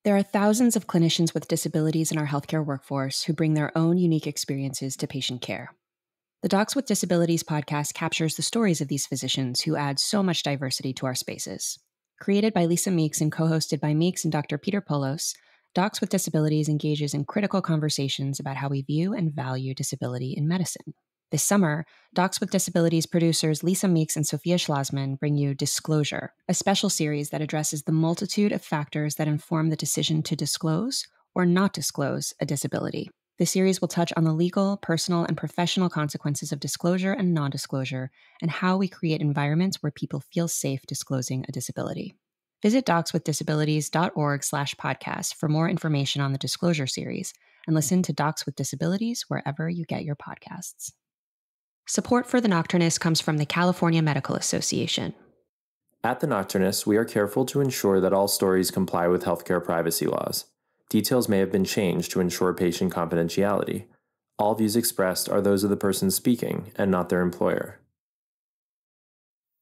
There are thousands of clinicians with disabilities in our healthcare workforce who bring their own unique experiences to patient care. The Docs with Disabilities podcast captures the stories of these physicians who add so much diversity to our spaces. Created by Lisa Meeks and co-hosted by Meeks and Dr. Peter Polos, Docs with Disabilities engages in critical conversations about how we view and value disability in medicine. This summer, Docs with Disabilities producers Lisa Meeks and Sophia Schlossman bring you Disclosure, a special series that addresses the multitude of factors that inform the decision to disclose or not disclose a disability. The series will touch on the legal, personal, and professional consequences of disclosure and non-disclosure, and how we create environments where people feel safe disclosing a disability. Visit docswithdisabilities.org/podcast for more information on the Disclosure series, and listen to Docs with Disabilities wherever you get your podcasts. Support for The Nocturnist comes from the California Medical Association. At The Nocturnist, we are careful to ensure that all stories comply with healthcare privacy laws. Details may have been changed to ensure patient confidentiality. All views expressed are those of the person speaking and not their employer.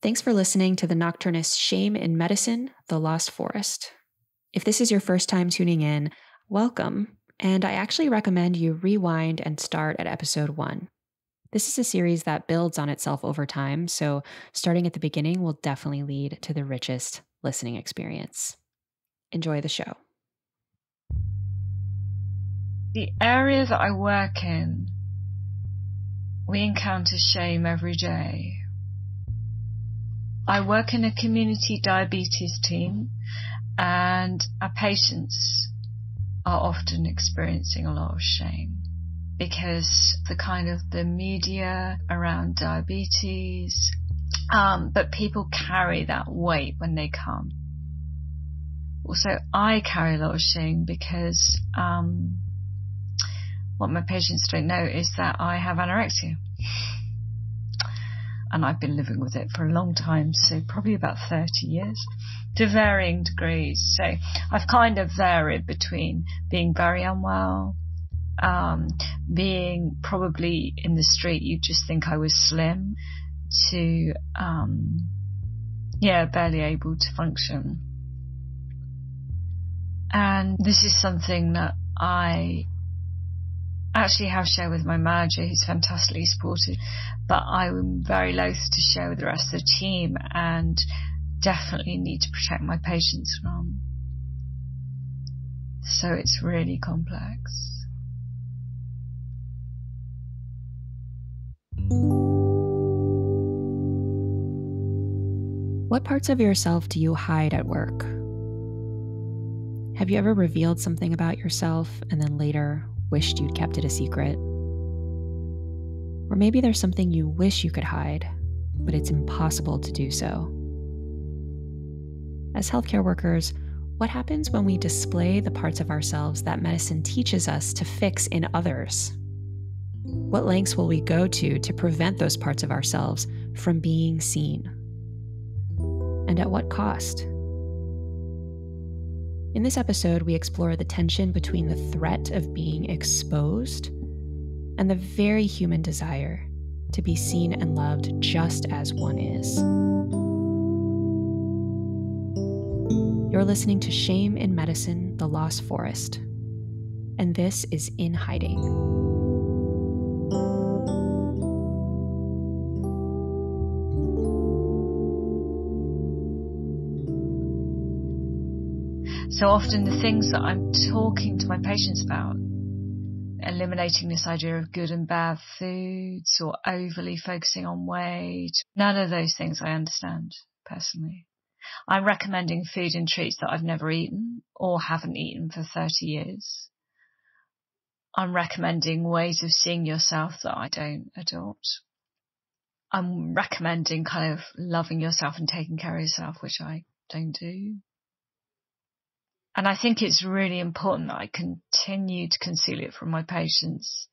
Thanks for listening to The Nocturnist's Shame in Medicine, The Lost Forest. If this is your first time tuning in, welcome, and I actually recommend you rewind and start at episode 1. This is a series that builds on itself over time, so starting at the beginning will definitely lead to the richest listening experience. Enjoy the show. The area that I work in, we encounter shame every day. I work in a community diabetes team, and our patients are often experiencing a lot of shame because the media around diabetes, but people carry that weight when they come. Also, I carry a lot of shame because what my patients don't know is that I have anorexia. And I've been living with it for a long time, so probably about 30 years, to varying degrees. So I've kind of varied between being very unwell, being probably in the street, you'd just think I was slim, to, barely able to function. And this is something that I actually have shared with my manager, who's fantastically supportive, but I'm very loath to share with the rest of the team and definitely need to protect my patients from. So it's really complex. What parts of yourself do you hide at work? Have you ever revealed something about yourself and then later wished you'd kept it a secret? Or maybe there's something you wish you could hide, but it's impossible to do so. As healthcare workers, what happens when we display the parts of ourselves that medicine teaches us to fix in others? What lengths will we go to prevent those parts of ourselves from being seen? And at what cost? In this episode, we explore the tension between the threat of being exposed and the very human desire to be seen and loved just as one is. You're listening to Shame in Medicine, The Lost Forest, and this is In Hiding. So often the things that I'm talking to my patients about, eliminating this idea of good and bad foods or overly focusing on weight, none of those things I understand personally. I'm recommending food and treats that I've never eaten or haven't eaten for 30 years. I'm recommending ways of seeing yourself that I don't adopt. I'm recommending kind of loving yourself and taking care of yourself, which I don't do. And I think it's really important that I continue to conceal it from my patients,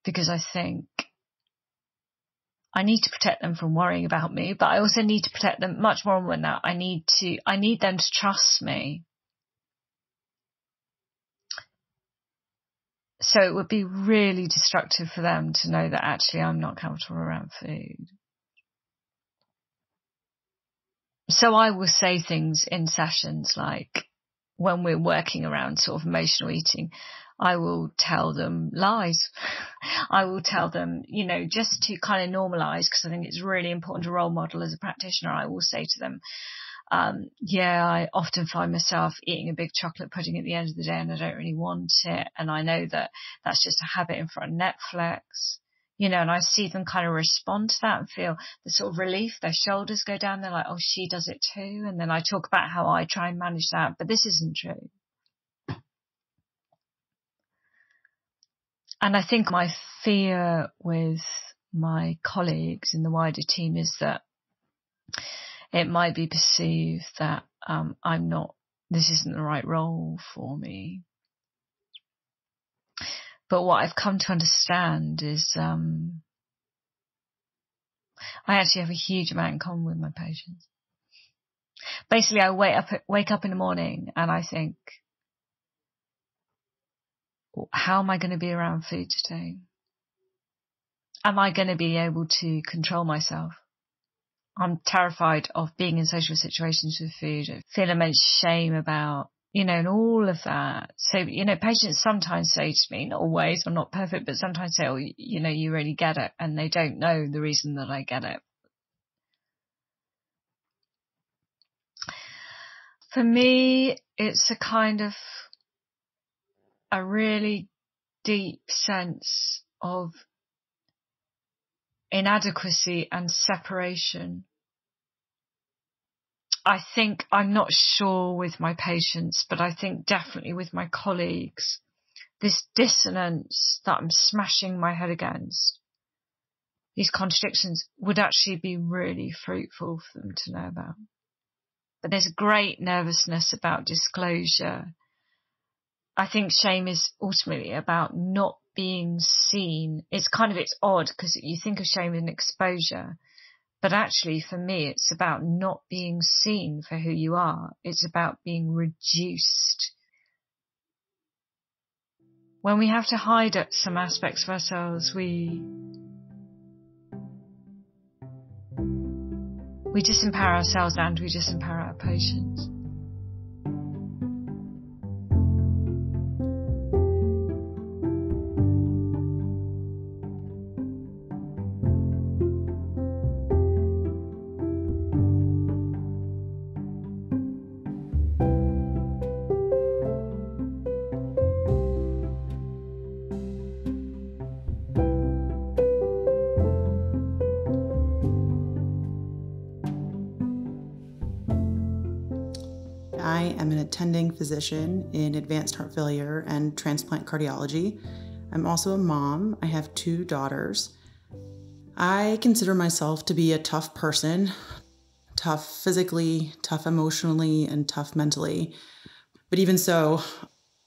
because I think I need to protect them from worrying about me, but I also need to protect them much more than that. I need them to trust me. So it would be really destructive for them to know that actually I'm not comfortable around food. So I will say things in sessions like, when we're working around sort of emotional eating, I will tell them lies. I will tell them, just to kind of normalize, because I think it's really important to role model as a practitioner. I will say to them, I often find myself eating a big chocolate pudding at the end of the day and I don't really want it. And I know that that's just a habit in front of Netflix, and I see them kind of respond to that and feel the sort of relief. Their shoulders go down. They're like, oh, she does it too. And then I talk about how I try and manage that, but this isn't true. And I think my fear with my colleagues in the wider team is that it might be perceived that this isn't the right role for me. But what I've come to understand is I actually have a huge amount in common with my patients. Basically, I wake up in the morning and I think, how am I going to be around food today? Am I going to be able to control myself? I'm terrified of being in social situations with food. I feel immense shame about, and all of that. So, patients sometimes say to me, not always, I'm not perfect, but sometimes say, oh, you really get it. And they don't know the reason that I get it. For me, it's a kind of a really deep sense of inadequacy and separation. I think, I'm not sure with my patients, but I think definitely with my colleagues, this dissonance that I'm smashing my head against, these contradictions, would actually be really fruitful for them to know about. But there's a great nervousness about disclosure. I think shame is ultimately about not being seen. It's odd because you think of shame as an exposure, but actually for me it's about not being seen for who you are. It's about being reduced. When we have to hide some aspects of ourselves, we disempower ourselves and we disempower our patients. I am an attending physician in advanced heart failure and transplant cardiology. I'm also a mom. I have 2 daughters. I consider myself to be a tough person, tough physically, tough emotionally, and tough mentally. But even so,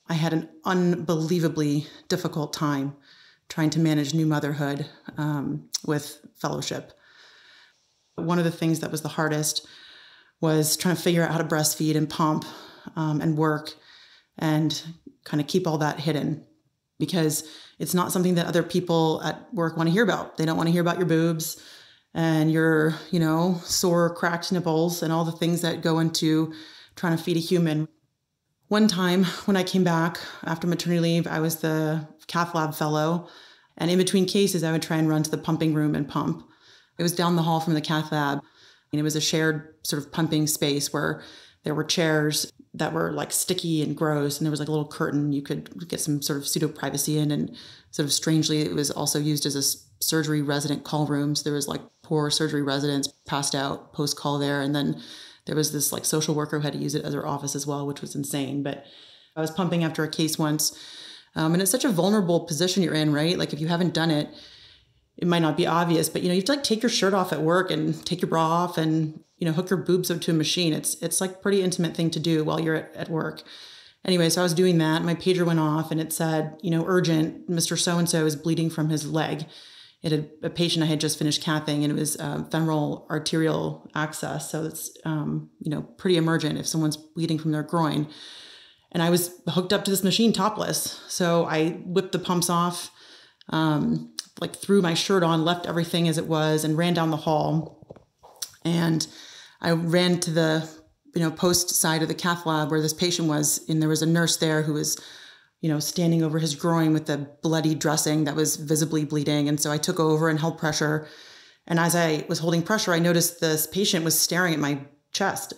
I had an unbelievably difficult time trying to manage new motherhood with fellowship. One of the things that was the hardest was trying to figure out how to breastfeed and pump and work and kind of keep all that hidden, because it's not something that other people at work want to hear about. They don't want to hear about your boobs and your, sore, cracked nipples and all the things that go into trying to feed a human. One time when I came back after maternity leave, I was the cath lab fellow, and in between cases, I would try and run to the pumping room and pump. It was down the hall from the cath lab. And it was a shared sort of pumping space where there were chairs that were like sticky and gross, and there was like a little curtain you could get some sort of pseudo privacy in. And sort of strangely, it was also used as a surgery resident call room. So there was like poor surgery residents passed out post call there, and then there was this like social worker who had to use it as her office as well, which was insane. But I was pumping after a case once, and it's such a vulnerable position you're in, right? Like if you haven't done it, it might not be obvious, but you have to like take your shirt off at work and take your bra off and hook your boobs up to a machine. It's like pretty intimate thing to do while you're at work. Anyway, so I was doing that. My pager went off and it said, urgent, Mr. So-and-so is bleeding from his leg. It had a patient I had just finished cathing, and it was femoral arterial access. So it's, pretty emergent if someone's bleeding from their groin. And I was hooked up to this machine topless. So I whipped the pumps off, threw my shirt on, left everything as it was, and ran down the hall. And I ran to the post side of the cath lab where this patient was, and there was a nurse there who was, standing over his groin with the bloody dressing that was visibly bleeding. And so I took over and held pressure. And as I was holding pressure, I noticed this patient was staring at my chest.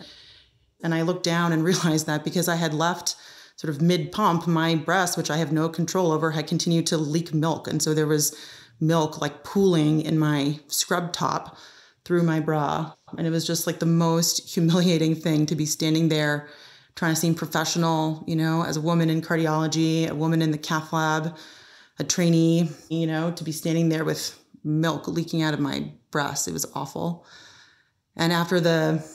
And I looked down and realized that because I had left sort of mid-pump, my breast, which I have no control over, had continued to leak milk. And so there was milk like pooling in my scrub top through my bra. And it was just like the most humiliating thing to be standing there trying to seem professional, as a woman in cardiology, a woman in the cath lab, a trainee, to be standing there with milk leaking out of my breast. It was awful. And after the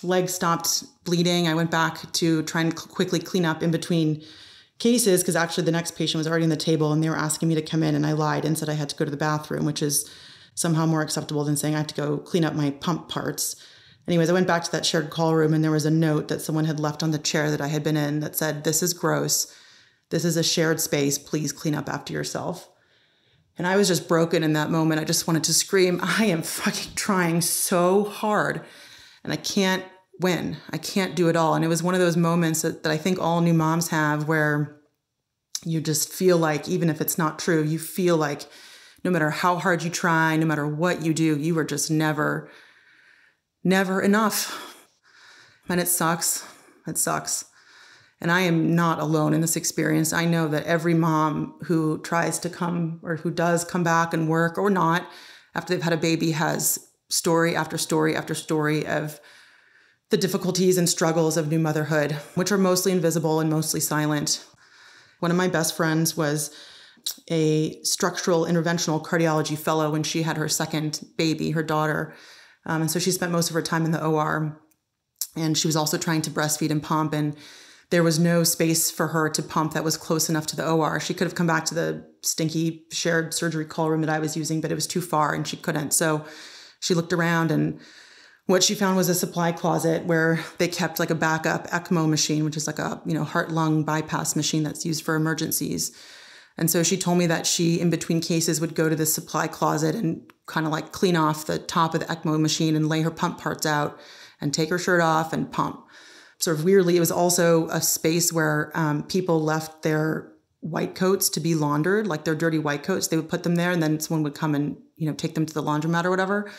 leg stopped bleeding, I went back to try and quickly clean up in between cases, because actually the next patient was already on the table and they were asking me to come in, and I lied and said I had to go to the bathroom, which is somehow more acceptable than saying I have to go clean up my pump parts. Anyways, I went back to that shared call room, and there was a note that someone had left on the chair that I had been in that said, "This is gross. This is a shared space. Please clean up after yourself." And I was just broken in that moment. I just wanted to scream, I am fucking trying so hard, and I can't win. I can't do it all. And it was one of those moments that I think all new moms have, where you just feel like, even if it's not true, you feel like no matter how hard you try, no matter what you do, you are just never enough. And it sucks. It sucks. And I am not alone in this experience. I know that every mom who tries to come, or who does come back and work or not after they've had a baby, has story after story after story of the difficulties and struggles of new motherhood, which are mostly invisible and mostly silent. One of my best friends was a structural interventional cardiology fellow when she had her second baby, her daughter. And so she spent most of her time in the OR, and she was also trying to breastfeed and pump, and there was no space for her to pump that was close enough to the OR. She could have come back to the stinky shared surgery call room that I was using, but it was too far and she couldn't. So she looked around, and what she found was a supply closet where they kept like a backup ECMO machine, which is like a, heart-lung bypass machine that's used for emergencies. And so she told me that she, in between cases, would go to the supply closet and kind of like clean off the top of the ECMO machine and lay her pump parts out and take her shirt off and pump. Sort of weirdly, it was also a space where people left their white coats to be laundered, like their dirty white coats. They would put them there, and then someone would come and, take them to the laundromat or whatever.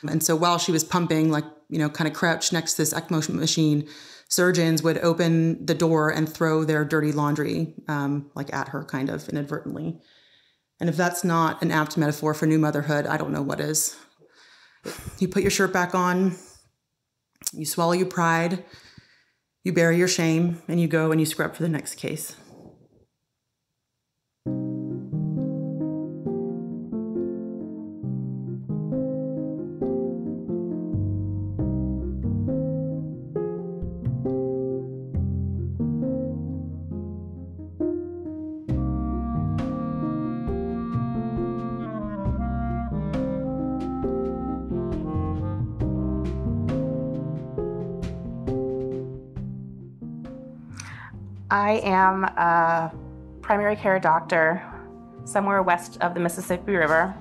And so while she was pumping, kind of crouched next to this ECMO machine, surgeons would open the door and throw their dirty laundry, at her, kind of inadvertently. And if that's not an apt metaphor for new motherhood, I don't know what is. You put your shirt back on, you swallow your pride, you bury your shame, and you go and you scrub for the next case. I am a primary care doctor somewhere west of the Mississippi River,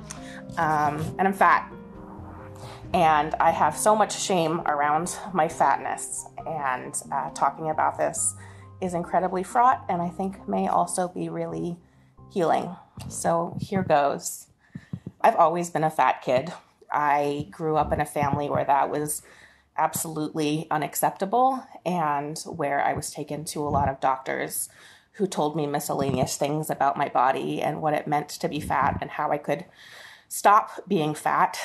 and I'm fat. And I have so much shame around my fatness, and talking about this is incredibly fraught, and I think may also be really healing. So here goes. I've always been a fat kid. I grew up in a family where that was absolutely unacceptable, and where I was taken to a lot of doctors who told me miscellaneous things about my body and what it meant to be fat and how I could stop being fat.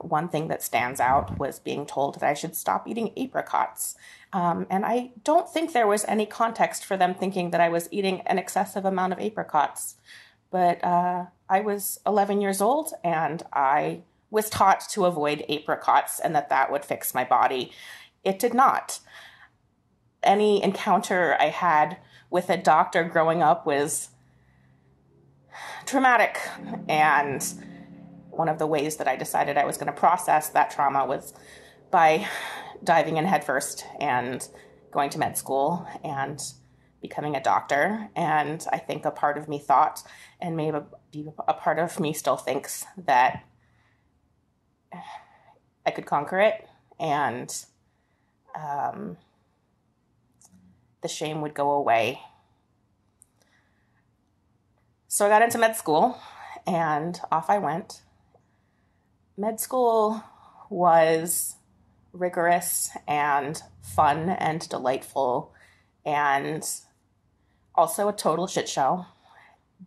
One thing that stands out was being told that I should stop eating apricots. And I don't think there was any context for them thinking that I was eating an excessive amount of apricots. But I was 11 years old, and I was taught to avoid apricots and that would fix my body. It did not. Any encounter I had with a doctor growing up was traumatic. And one of the ways that I decided I was going to process that trauma was by diving in headfirst and going to med school and becoming a doctor. And I think a part of me thought, and maybe a part of me still thinks, that I could conquer it. And the shame would go away. So I got into med school, and off I went. Med school was rigorous and fun and delightful, and also a total shit show.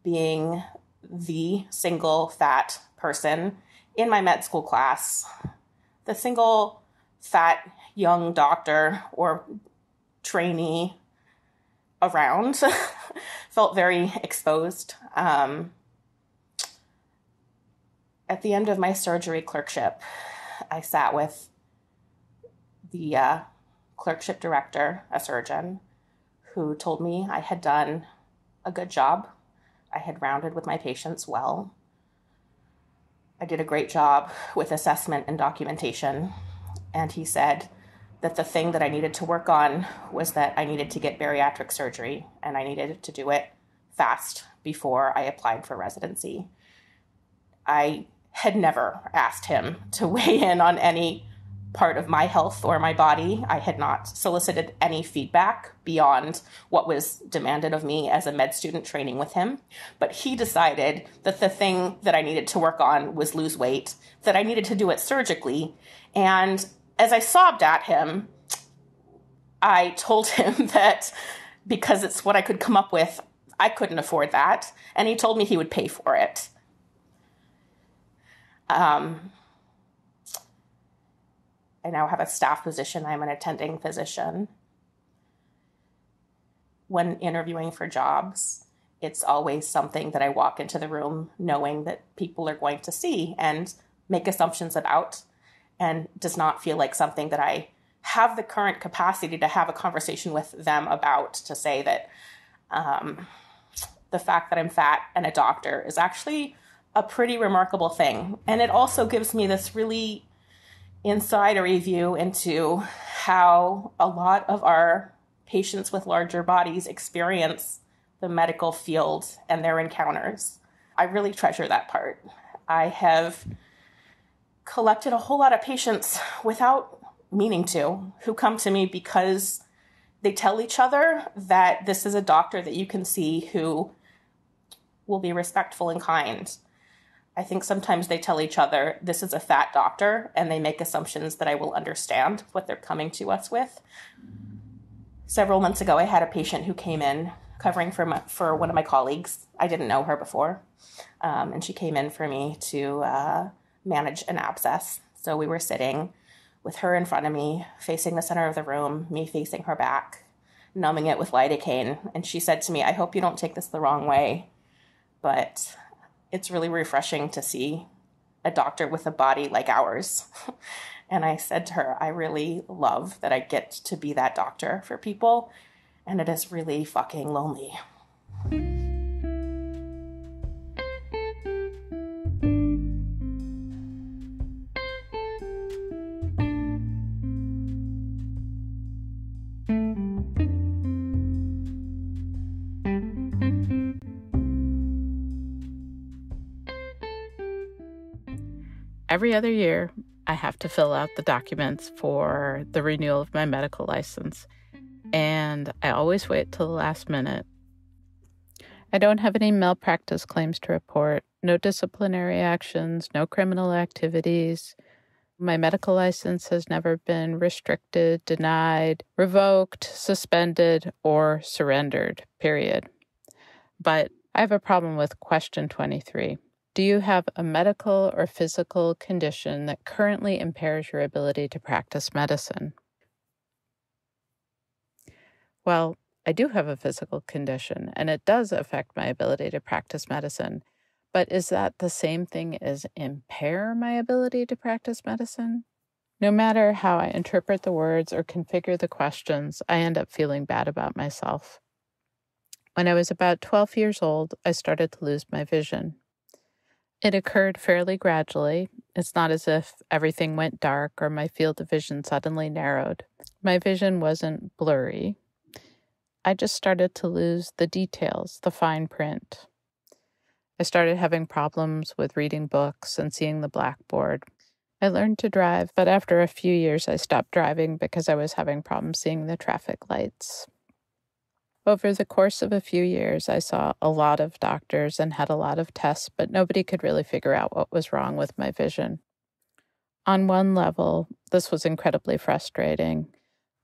Being the single fat person in my med school class, the single fat young doctor or trainee around, felt very exposed. At the end of my surgery clerkship, I sat with the clerkship director, a surgeon, who told me I had done a good job. I had rounded with my patients well. I did a great job with assessment and documentation. And he said that the thing that I needed to work on was that I needed to get bariatric surgery, and I needed to do it fast before I applied for residency. I had never asked him to weigh in on any part of my health or my body. I had not solicited any feedback beyond what was demanded of me as a med student training with him. But he decided that the thing that I needed to work on was lose weight, that I needed to do it surgically. And as I sobbed at him, I told him that because it's what I could come up with, I couldn't afford that. And he told me he would pay for it. I now have a staff position. I'm an attending physician. When interviewing for jobs, it's always something that I walk into the room knowing that people are going to see and make assumptions about, and does not feel like something that I have the current capacity to have a conversation with them about, to say that the fact that I'm fat and a doctor is actually a pretty remarkable thing. And it also gives me this really insidery view into how a lot of our patients with larger bodies experience the medical field and their encounters. I really treasure that part. I have collected a whole lot of patients without meaning to, who come to me because they tell each other that this is a doctor that you can see who will be respectful and kind. I think sometimes they tell each other, this is a fat doctor, and they make assumptions that I will understand what they're coming to us with. Several months ago, I had a patient who came in covering for one of my colleagues. I didn't know her before, and she came in for me to manage an abscess. So we were sitting with her in front of me, facing the center of the room, me facing her back, numbing it with lidocaine. And she said to me, I hope you don't take this the wrong way, but it's really refreshing to see a doctor with a body like ours. And I said to her, I really love that I get to be that doctor for people, and it is really fucking lonely. Every other year, I have to fill out the documents for the renewal of my medical license, and I always wait till the last minute. I don't have any malpractice claims to report, no disciplinary actions, no criminal activities. My medical license has never been restricted, denied, revoked, suspended, or surrendered, period. But I have a problem with question 23. Do you have a medical or physical condition that currently impairs your ability to practice medicine? Well, I do have a physical condition, and it does affect my ability to practice medicine. But is that the same thing as impair my ability to practice medicine? No matter how I interpret the words or configure the questions, I end up feeling bad about myself. When I was about 12 years old, I started to lose my vision. It occurred fairly gradually. It's not as if everything went dark or my field of vision suddenly narrowed. My vision wasn't blurry. I just started to lose the details, the fine print. I started having problems with reading books and seeing the blackboard. I learned to drive, but after a few years I stopped driving because I was having problems seeing the traffic lights. Over the course of a few years, I saw a lot of doctors and had a lot of tests, but nobody could really figure out what was wrong with my vision. On one level, this was incredibly frustrating.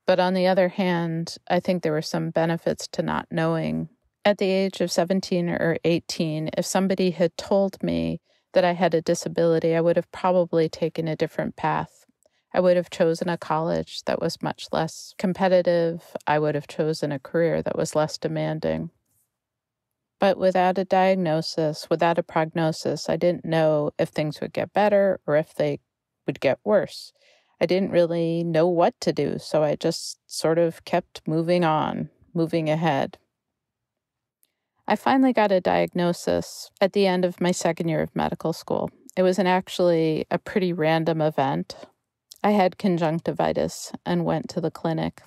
But on the other hand, I think there were some benefits to not knowing. At the age of 17 or 18, if somebody had told me that I had a disability, I would have probably taken a different path. I would have chosen a college that was much less competitive. I would have chosen a career that was less demanding. But without a diagnosis, without a prognosis, I didn't know if things would get better or if they would get worse. I didn't really know what to do, so I just sort of kept moving on, moving ahead. I finally got a diagnosis at the end of my second year of medical school. It was actually a pretty random event. I had conjunctivitis and went to the clinic.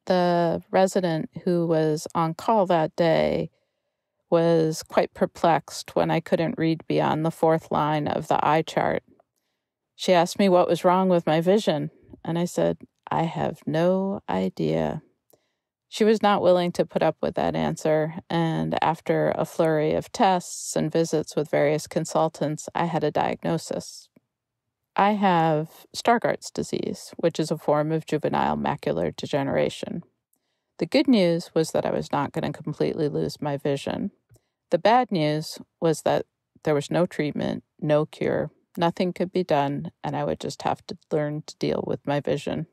The resident who was on call that day was quite perplexed when I couldn't read beyond the fourth line of the eye chart. She asked me what was wrong with my vision, and I said, I have no idea. She was not willing to put up with that answer, and after a flurry of tests and visits with various consultants, I had a diagnosis. I have Stargardt's disease, which is a form of juvenile macular degeneration. The good news was that I was not going to completely lose my vision. The bad news was that there was no treatment, no cure, nothing could be done, and I would just have to learn to deal with my vision.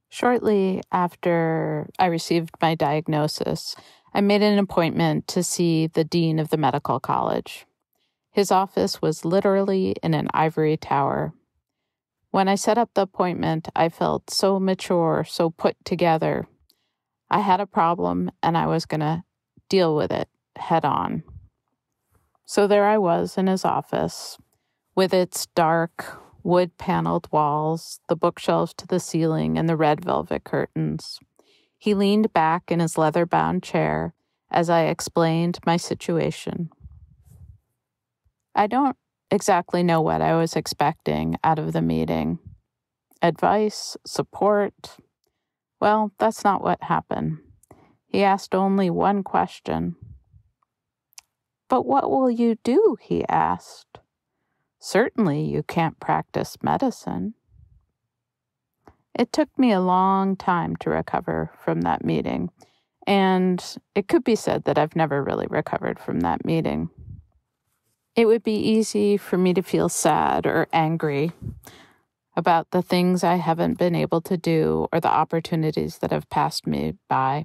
Shortly after I received my diagnosis, I made an appointment to see the dean of the medical college. His office was literally in an ivory tower. When I set up the appointment, I felt so mature, so put together. I had a problem, and I was going to deal with it head on. So there I was in his office, with its dark, wood-paneled walls, the bookshelves to the ceiling, and the red velvet curtains. He leaned back in his leather-bound chair as I explained my situation. I don't exactly know what I was expecting out of the meeting. Advice, support. Well, that's not what happened. He asked only one question. But what will you do? He asked. Certainly you can't practice medicine. It took me a long time to recover from that meeting, and it could be said that I've never really recovered from that meeting. It would be easy for me to feel sad or angry about the things I haven't been able to do or the opportunities that have passed me by.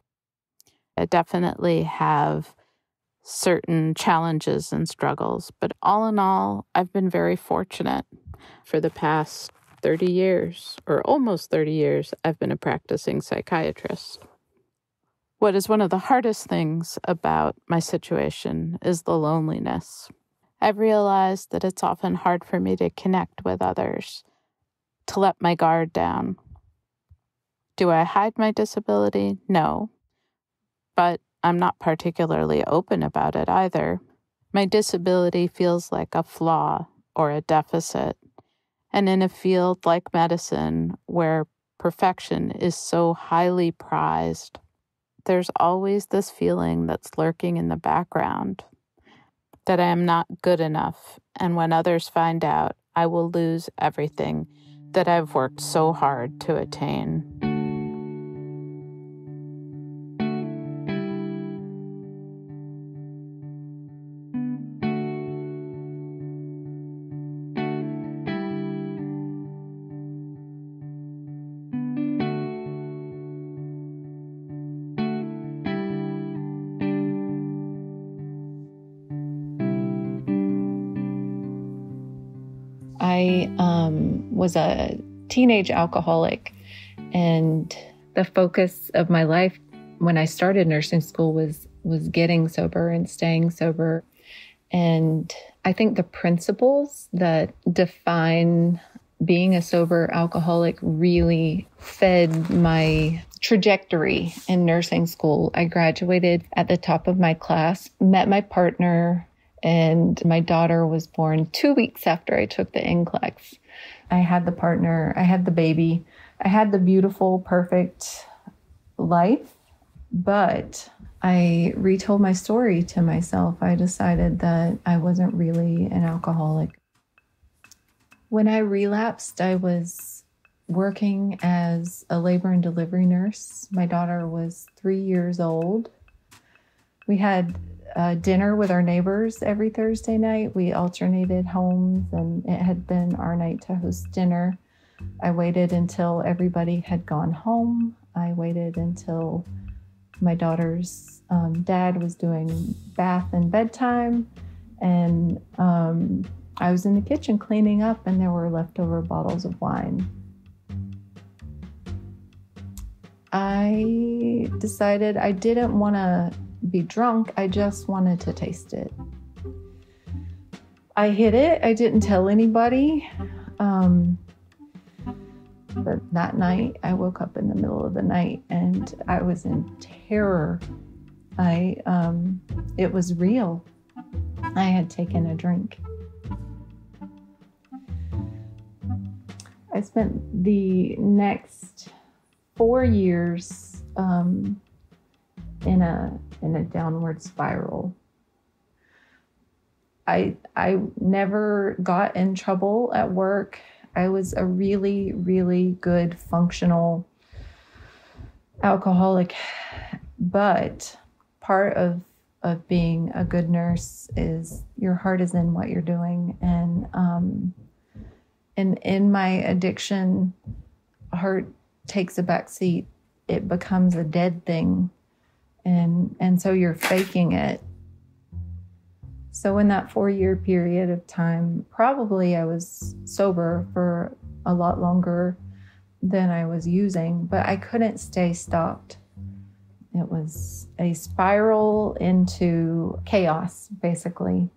I definitely have certain challenges and struggles, but all in all, I've been very fortunate. For the past 30 years, or almost 30 years, I've been a practicing psychiatrist. What is one of the hardest things about my situation is the loneliness. I've realized that it's often hard for me to connect with others, to let my guard down. Do I hide my disability? No. But I'm not particularly open about it either. My disability feels like a flaw or a deficit. And in a field like medicine, where perfection is so highly prized, there's always this feeling that's lurking in the background that I am not good enough, and when others find out, I will lose everything that I've worked so hard to attain. I was a teenage alcoholic, and the focus of my life when I started nursing school was getting sober and staying sober. And I think the principles that define being a sober alcoholic really fed my trajectory in nursing school. I graduated at the top of my class, met my partner, and my daughter was born 2 weeks after I took the NCLEX. I had the partner, I had the baby, I had the beautiful, perfect life. But I retold my story to myself. I decided that I wasn't really an alcoholic. When I relapsed, I was working as a labor and delivery nurse. My daughter was 3 years old. We had dinner with our neighbors every Thursday night. We alternated homes, and it had been our night to host dinner. I waited until everybody had gone home. I waited until my daughter's dad was doing bath and bedtime, and I was in the kitchen cleaning up, and there were leftover bottles of wine. I decided I didn't want to be drunk. I just wanted to taste it. I hid it. I didn't tell anybody. But that night, I woke up in the middle of the night and I was in terror. It was real. I had taken a drink. I spent the next 4 years in a downward spiral. I never got in trouble at work. I was a really, really good functional alcoholic, but part of being a good nurse is your heart is in what you're doing. And in my addiction, heart takes a back seat. It becomes a dead thing. And so you're faking it. So in that 4-year period of time, probably I was sober for a lot longer than I was using, but I couldn't stay stopped. It was a spiral into chaos, basically.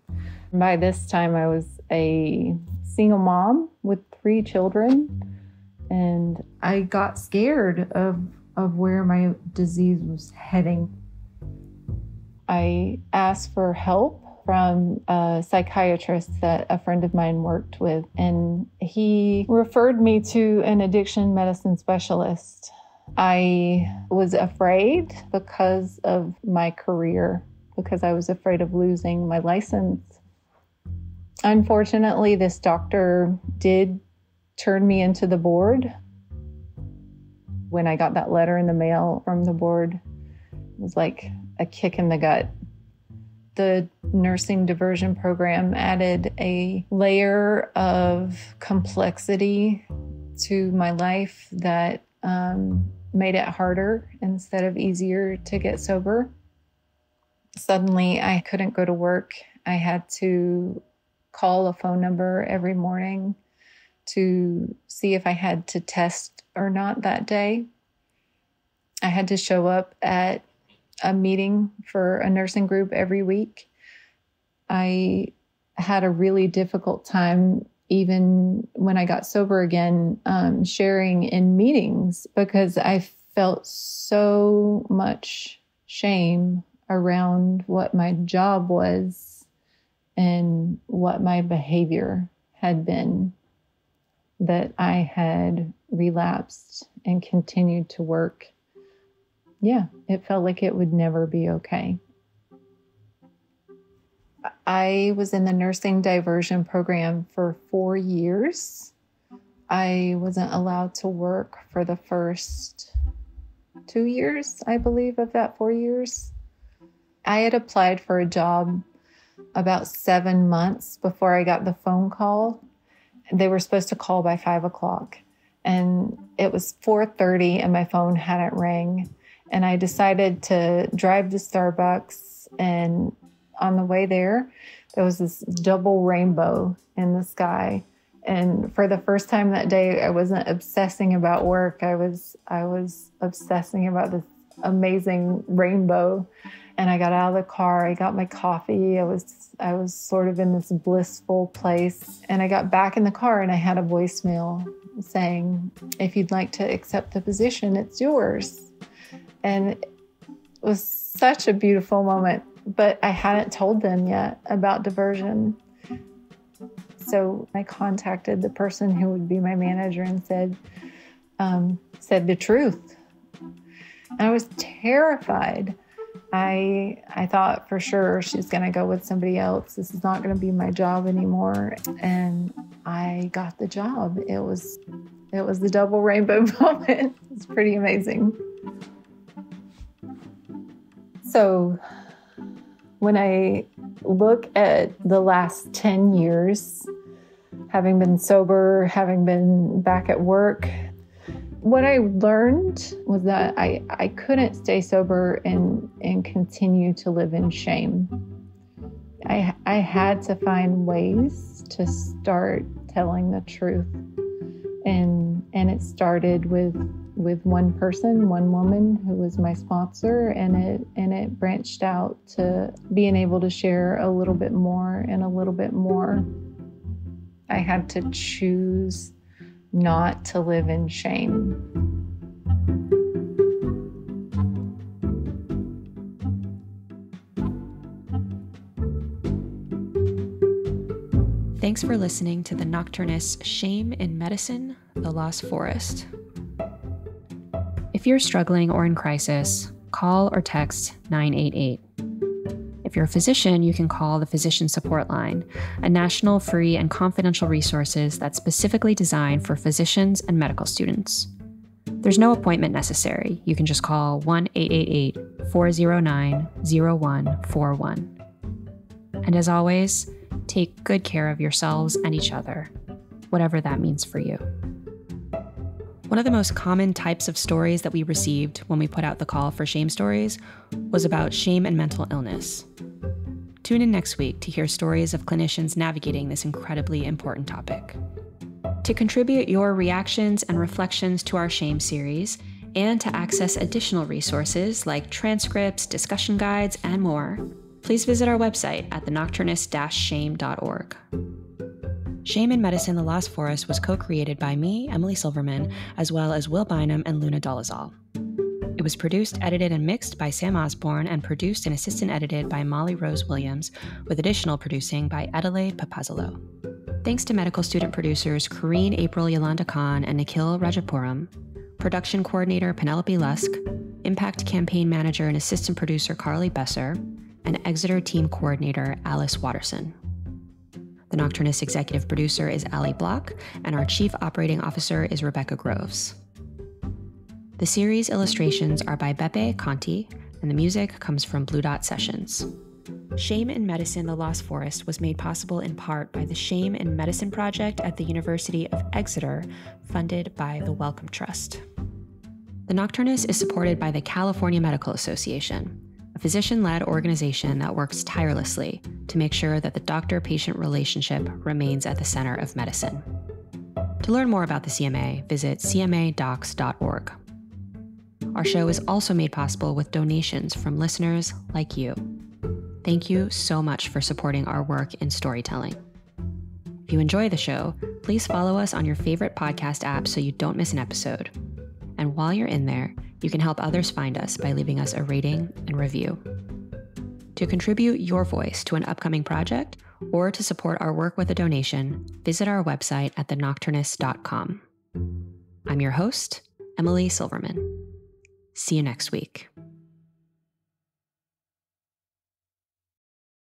By this time, I was a single mom with 3 children, and I got scared of where my disease was heading. I asked for help from a psychiatrist that a friend of mine worked with, and he referred me to an addiction medicine specialist. I was afraid because of my career, because I was afraid of losing my license. Unfortunately, this doctor did turn me into the board. When I got that letter in the mail from the board, it was like a kick in the gut. The nursing diversion program added a layer of complexity to my life that made it harder instead of easier to get sober. Suddenly, I couldn't go to work. I had to call a phone number every morning to see if I had to test or not that day. I had to show up at a meeting for a nursing group every week. I had a really difficult time, even when I got sober again, sharing in meetings, because I felt so much shame around what my job was and what my behavior had been, that I had relapsed and continued to work. Yeah, it felt like it would never be okay. I was in the nursing diversion program for 4 years. I wasn't allowed to work for the first 2 years, I believe, of that 4 years. I had applied for a job about 7 months before I got the phone call. They were supposed to call by 5 o'clock, and it was 4:30 and my phone hadn't rang. And I decided to drive to Starbucks, and on the way there was this double rainbow in the sky. And for the first time that day, I wasn't obsessing about work. I was obsessing about this amazing rainbow. And I got out of the car, I got my coffee. I was sort of in this blissful place. And I got back in the car and I had a voicemail saying, "If you'd like to accept the position, it's yours." And it was such a beautiful moment, but I hadn't told them yet about diversion. So I contacted the person who would be my manager and said the truth. I was terrified. I thought for sure she's going to go with somebody else. This is not going to be my job anymore. And I got the job. It was the double rainbow moment. It's pretty amazing. So when I look at the last 10 years, having been sober, having been back at work, what I learned was that I couldn't stay sober and continue to live in shame. I had to find ways to start telling the truth. And it started with one person, one woman who was my sponsor, and it branched out to being able to share a little bit more and a little bit more. I had to choose not to live in shame. Thanks for listening to the Nocturnist's Shame in Medicine, The Lost Forest. If you're struggling or in crisis, call or text 988. If you're a physician, you can call the Physician Support Line, a national free and confidential resources that's specifically designed for physicians and medical students. There's no appointment necessary. You can just call 1-888-409-0141. And as always, take good care of yourselves and each other, whatever that means for you. One of the most common types of stories that we received when we put out the call for shame stories was about shame and mental illness. Tune in next week to hear stories of clinicians navigating this incredibly important topic. To contribute your reactions and reflections to our shame series, and to access additional resources like transcripts, discussion guides, and more, please visit our website at thenocturnist-shame.org. Shame in Medicine, The Lost Forest was co-created by me, Emily Silverman, as well as Will Bynum and Luna Dolezal. It was produced, edited, and mixed by Sam Osborne and produced and assistant edited by Molly Rose Williams, with additional producing by Adelaide Papazalo. Thanks to medical student producers Corrine April Yolanda Khan and Nikhil Rajapuram, production coordinator Penelope Lusk, impact campaign manager and assistant producer Carly Besser, and Exeter team coordinator Alice Watterson. The Nocturnist executive producer is Allie Block, and our chief operating officer is Rebecca Groves. The series illustrations are by Beppe Conti, and the music comes from Blue Dot Sessions. Shame in Medicine, The Lost Forest was made possible in part by the Shame in Medicine Project at the University of Exeter, funded by the Wellcome Trust. The Nocturnist is supported by the California Medical Association, a physician-led organization that works tirelessly to make sure that the doctor-patient relationship remains at the center of medicine. To learn more about the CMA, visit cmadocs.org. Our show is also made possible with donations from listeners like you. Thank you so much for supporting our work in storytelling. If you enjoy the show, please follow us on your favorite podcast app so you don't miss an episode. And while you're in there, you can help others find us by leaving us a rating and review. To contribute your voice to an upcoming project or to support our work with a donation, visit our website at thenocturnist.com. I'm your host, Emily Silverman. See you next week.